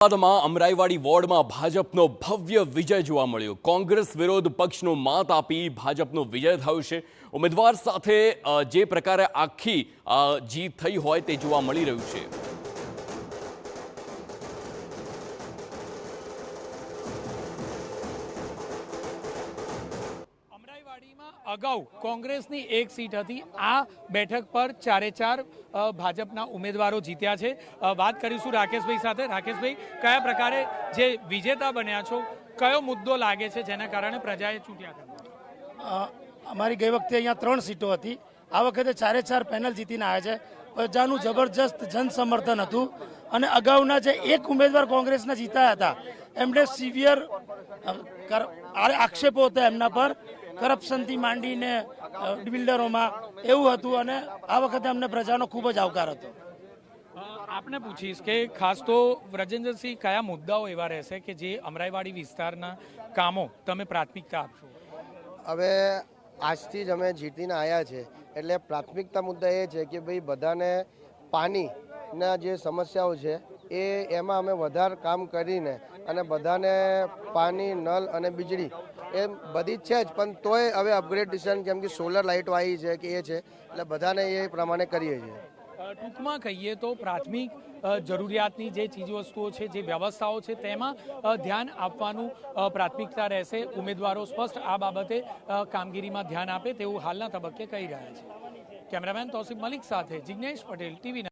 અમદાવાદમાં અમરાઈવાડી વોર્ડમાં ભાજપનો ભવ્ય વિજય જોવા મળ્યો। કોંગ્રેસ વિરોધ પક્ષનો માત આપી ભાજપનો વિજય થયો છે। ઉમેદવાર સાથે જે પ્રકારે આખી જીત થઈ હોય તે જોવા મળી રહ્યું છે। अगाऊ कोंग्रेसनी एक सीट थी आ बैठक पर 4 भाजपना उम्मीदवारों जीत्या छे। बात करीशुं राकेश भाई साथे। राकेश भाई, कया प्रकारे जे विजेता बन्या छो, कयो मुद्दो लागे छे जेना कारणे प्रजाए चूंट्या था? अमारी गई वखते अहींया 3 सीटों हती, आ वखते 4 पेनल जीतीने आव्या छे। प्रजानुं जबरदस्त जन समर्थन हतुं अने अगाउना जे एक उम्मीदवार कोंग्रेसना जीत्या हता एमणे सीवियर आक्षेपो हता एमना पर, करप्शन थी मांडीने बिल्डरों में एवं हतुं अने आ वखते अमने प्रजानो खूब ज आवकार हतो। आपने पूछीश के खास तो व्रजेन्द्र सिंह कया मुद्दाओ एवा रहेशे के जे अमराईवाड़ी विस्तारना कामों तमे प्राथमिकता आपशो? हवे आजथी ज अमे जीतीने आया छे एटले प्राथमिकता मुद्दा ए छे के भाई बधाने पाणीना जे समस्याओ छे एमां अमे वधारे काम करीने अने बधाने पाणी, नल अने वीजળી એ બધી છે જ, પણ તોય હવે અપગ્રેડેશન કેમ કે સોલર લાઇટો આવી છે કે એ છે એટલે બધાને એ પ્રમાણે કરીએ છીએ। ટૂંકમાં કહીએ તો પ્રાથમિક જરૂરિયાતની જે ચીજવસ્તુઓ છે, જે વ્યવસ્થાઓ છે તેમાં ધ્યાન આપવાનું પ્રાથમિકતા રહેશે। ઉમેદવારો સ્પષ્ટ આ બાબતે કામગીરીમાં ધ્યાન આપે તેવું હાલના તબક્કે કહી રહ્યા છે। કેમેરામેન તૌસિફ મલિક સાથે જિગ્નેશ પટેલ, TV9।